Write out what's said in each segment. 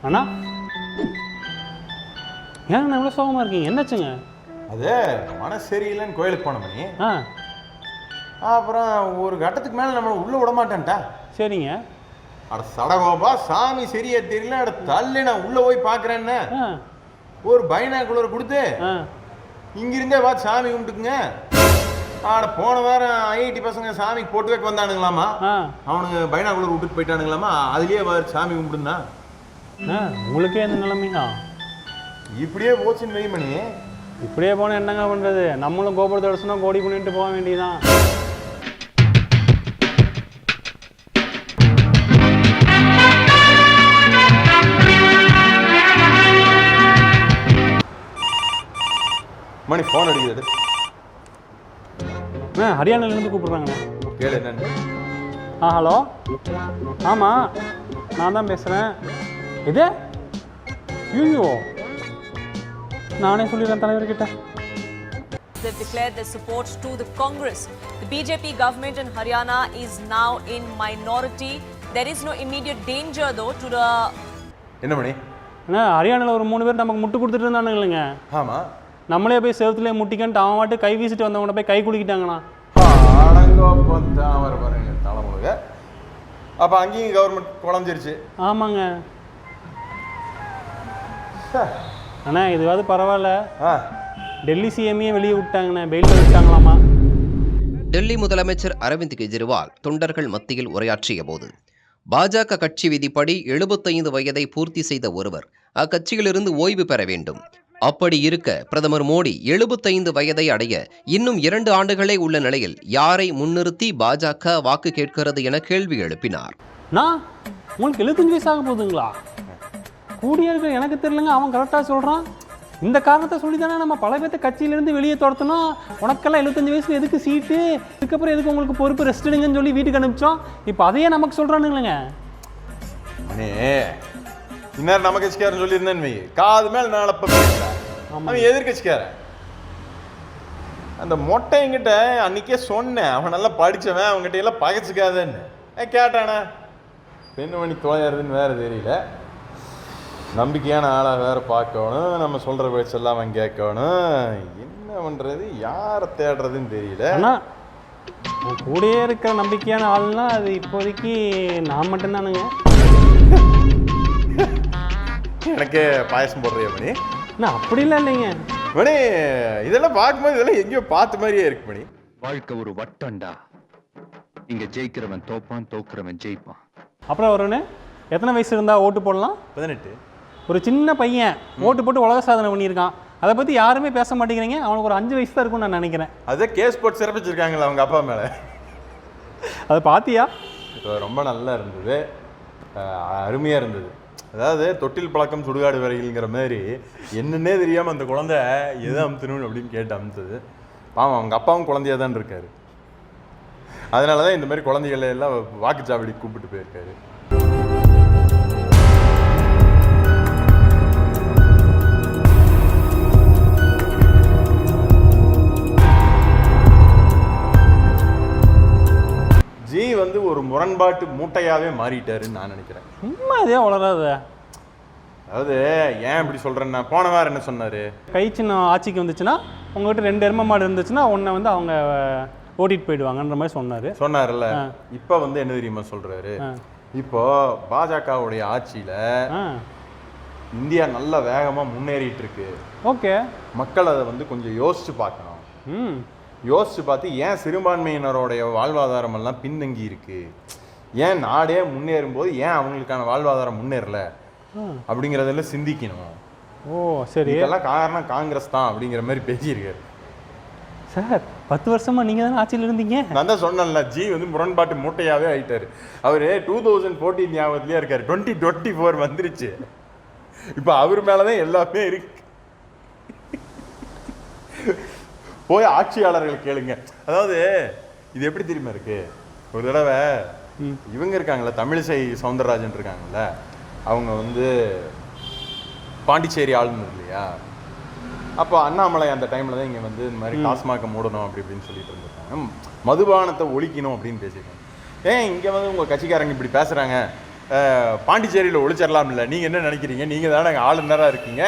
அண்ணா ஏங்கண்ணா இவ்வளோ சோகமாக இருக்கீங்க, என்னாச்சுங்க? அது மனசு சரியில்லைன்னு கோயிலுக்கு போன மணி. ஆ அப்புறம் ஒரு கட்டத்துக்கு மேலே நம்மளை உள்ளே விட மாட்டேன்ட்டா. சரிங்க. அட சடகோபா, சாமி சரியா தெரியல, அட தள்ளி நான் உள்ளே போய் பார்க்குறேன்னு ஒரு பைனாக்குலர் கொடுத்து இங்கிருந்தே பார்த்து சாமி கும்பிட்டுக்குங்க. ஆட போன வாரம் ஐஐடி பசங்க சாமிக்கு போட்டு வைக்க வந்தானுங்களாமா, அவனுங்க பைனாக்குலர் விட்டுட்டு போயிட்டானுங்களாமா, அதுலேயே பார்த்து சாமி கும்பிட்டுருந்தா. உங்களுக்கே இந்த நிலைமையா? இப்படியே போச்சுன்னு வெய்மணி. இப்படியே போனால் என்னங்க பண்ணுறது? நம்மளும் கோபுரத்தை அடிச்சுனா கோடி பண்ணிட்டு போக வேண்டியதான். மணி ஃபோன் அடிக்குது. ஹரியானாலேருந்து கூப்பிட்றாங்கண்ணே. கேளு என்னன்னு. ஹலோ. ஆமாம், நான் தான் பேசுகிறேன். இது ஐயோ, நானே சொல்லிடுறேன் தலைவர்கிட்ட. They've declared their support to the Congress. The BJP government in Haryana is now in minority. There is no immediate danger though to the. என்ன மணி? ஹரியானாவில் ஒரு 3 பேர் நமக்கு முட்டு கொடுத்துட்டு இருந்தானு இல்லைங்க? ஆமாம். நம்மளே போய் செவத்துலேயே முட்டிக்கன்ட்டு அவன் வாட்டு கை வீசிட்டு வந்தவங்க போய் கை குலுக்கிட்டாங்கண்ணா. வர பாருங்க தலைமுழுக. அப்போ அங்கேயும் கவர்மெண்ட் குழஞ்சிருச்சு. ஆமாங்க அண்ணா, இதுவாது பரவாயில்ல. டெல்லி சிஎம்ஏ வெளியே விட்டாங்கண்ணே, பெயிலில் விட்டாங்களாமா. டெல்லி முதலமைச்சர் அரவிந்த் கெஜ்ரிவால் தொண்டர்கள் மத்தியில் உரையாற்றிய போது, பாஜக கட்சி விதிப்படி 75 வயதை பூர்த்தி செய்த ஒருவர் அக்கட்சியிலிருந்து ஓய்வு பெற வேண்டும். அப்படி இருக்க பிரதமர் மோடி 75 வயதை அடைய இன்னும் 2 ஆண்டுகளே உள்ள நிலையில் யாரை முன்னிறுத்தி பாஜக வாக்கு கேட்கிறது என கேள்வி எழுப்பினார். உங்களுக்கு 75 வயசு ஆக போகுதுங்களா? கூடிய இருக்க எனக்கு தெரியலங்க, அவன் கரெக்டாக சொல்கிறான். இந்த காரணத்தை சொல்லி தானே நம்ம பல பேர்த்த கட்சியிலேருந்து வெளியே துரத்தணும். உனக்கெல்லாம் 75 வயசுல எதுக்கு சீட்டு, இதுக்கப்புறம் எதுக்கு உங்களுக்கு பொறுப்பு, ரெஸ்ட் எடுங்கன்னு சொல்லி வீட்டுக்கு அனுப்பிச்சோம். இப்போ அதையே நமக்கு சொல்கிறானுங்களேங்க. இந்நேரம் நம்ம கட்சிக்காரன் சொல்லியிருந்தேன்னு காது மேல் நாளப்ப அவன் எதிர்கட்சிக்காரன். அந்த மொட்டைங்கிட்ட அன்னைக்கே சொன்னேன், அவன் நல்லா படித்தவன், அவங்ககிட்ட எல்லாம் பகைச்சிக்காதன்னு. கேட்டானா பெண்ணு மணி தோயாருதுன்னு வேற தெரியல. நம்பிக்கையான ஆளாக வேற பார்க்கணும், நம்ம சொல்கிற பேச்செல்லாம் அவன் கேட்கணும். என்ன பண்ணுறது, யாரை தேடுறதுன்னு தெரியல. ஆனால் கூடயே இருக்கிற நம்பிக்கையான ஆள்னா அது இப்போதைக்கு நான் மட்டும்தானுங்க. எனக்கு பாயசம் போடுறியா மணி? நான் அப்படிலாம் இல்லைங்க மணி. இதெல்லாம் பார்க்கும்போது இதெல்லாம் எங்கேயோ பார்த்த மாதிரியே இருக்கு மணி. வாழ்க்கை ஒரு வட்டம்டா, இங்க ஜெயிக்கிறவன் தோப்பான், தோக்குறவன் ஜெயிப்பான். அப்புறம் வரும்னு எத்தனை வயசு இருந்தால் ஓட்டு போடலாம்? 18. ஒரு சின்ன பையன் ஓட்டு போட்டு உலக சாதனை பண்ணியிருக்கான். அதை பற்றி யாருமே பேச மாட்டேங்கிறீங்க. அவனுக்கு ஒரு 5 வயசு தான் இருக்கும்னு நான் நினைக்கிறேன். அதை கேஸ் போட்டு சிறப்பிச்சிருக்காங்களா அவங்க அப்பா மேலே? அதை பார்த்தியா? ரொம்ப நல்லா இருந்தது, அருமையாக இருந்தது. அதாவது தொட்டில் பழக்கம் சுடுகாடு வரையில்ங்கிற மாதிரி என்னன்னே தெரியாமல் அந்த குழந்தை எதை அமுத்தணும் அப்படின்னு கேட்டு அமுத்தது. பாவம் அவங்க அப்பாவும் குழந்தையாக தான் இருக்காரு. அதனால தான் இந்த மாதிரி குழந்தைகளை எல்லாம் வாக்குச்சாவடி கூப்பிட்டு போயிருக்காரு. ஜி வந்து ஒரு முரண்பாட்டு மூட்டையாவே மாறிட்டாருன்னு நான் நினைக்கிறேன். சும்மா இதே வளராத. அதாவது ஏன் இப்படி சொல்றேன்னா, போன வாரம் என்ன சொன்னாரு, கை சின்ன ஆட்சிக்கு வந்துச்சுன்னா உங்ககிட்ட 2 எருமை மாடு இருந்துச்சுன்னா உன்னை வந்து அவங்க ஓட்டிட்டு போயிடுவாங்கன்ற மாதிரி சொன்னார்ல. இப்போ வந்து என்ன தெரியுமா சொல்றாரு, இப்போ பாஜகவுடைய ஆட்சியில இந்தியா நல்ல வேகமா முன்னேறிட்டு இருக்கு. ஓகே, மக்கள் அதை வந்து கொஞ்சம் யோசிச்சு பார்க்கணும். யோசிச்சு பார்த்து ஏன் சிறுபான்மையினருடைய வாழ்வாதாரம் எல்லாம் பின்தங்கி இருக்கு, ஏன் நாடே முன்னேறும் போது ஏன் அவங்களுக்கான வாழ்வாதாரம் முன்னேறல அப்படிங்கிறதெல்லாம் சிந்திக்கணும். ஓ சரி, இதெல்லாம் காரணம் காங்கிரஸ் தான் அப்படிங்கிற மாதிரி பேசியிருக்காரு. சார் 10 வருஷமா நீங்க தானே ஆட்சியில் இருந்தீங்க. நான் தான் சொன்னேன்ல, ஜி வந்து முரண்பாட்டு மூட்டையாவே ஆயிட்டாரு. அவரு 2014 ஞாபகத்திலேயே இருக்காரு. 2024 வந்துருச்சு. இப்போ அவர் மேலதான் எல்லாமே இருக்கு. போய் ஆட்சியாளர்கள் கேளுங்க. அதாவது இது எப்படி தெரியுமா இருக்கு, ஒரு தடவை இவங்க இருக்காங்கல்ல, தமிழிசை சவுந்தரராஜன் இருக்காங்கல்ல, அவங்க வந்து பாண்டிச்சேரி ஆளுநர் இல்லையா, அப்போ அண்ணாமலை அந்த டைமில் தான் இங்கே வந்து இந்த மாதிரி டாஸ்மாக மூடணும் அப்படி இப்படின்னு சொல்லிட்டு இருந்திருக்காங்க. மதுபானத்தை ஒழிக்கணும் அப்படின்னு பேசியிருக்காங்க. இங்கே வந்து உங்கள் கட்சிக்காரங்க இப்படி பேசுகிறாங்க பாண்டிச்சேரியில் ஒழிச்சிடலாம் இல்லை, நீங்கள் என்ன நினைக்கிறீங்க, நீங்கள் தானே ஆளுநராக இருக்கீங்க,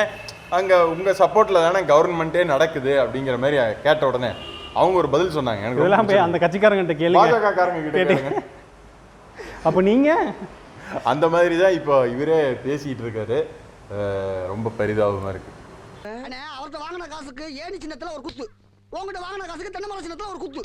அங்கே உங்கள் சப்போர்ட்டில் தானே கவர்மெண்ட்டே நடக்குது அப்படிங்கிற மாதிரி கேட்ட உடனே அவங்க ஒரு பதில் சொன்னாங்க. எனக்கு இதெல்லாம் போய் அந்த கட்சிக்காரங்கிட்ட கேளுங்க, பாஜக காரங்க கிட்ட கேளுங்க. அப்போ நீங்கள் அந்த மாதிரி தான் இப்போ இவரே பேசிக்கிட்டு இருக்காரு. ரொம்ப பரிதாபமாக இருக்கு. அவர்கிட்ட வாங்கின காசுக்கு ஏணி சின்னத்தில் ஒரு குத்து, உங்ககிட்ட வாங்கின காசுக்கு தென்னை மரம் சின்னத்தில் ஒரு குத்து.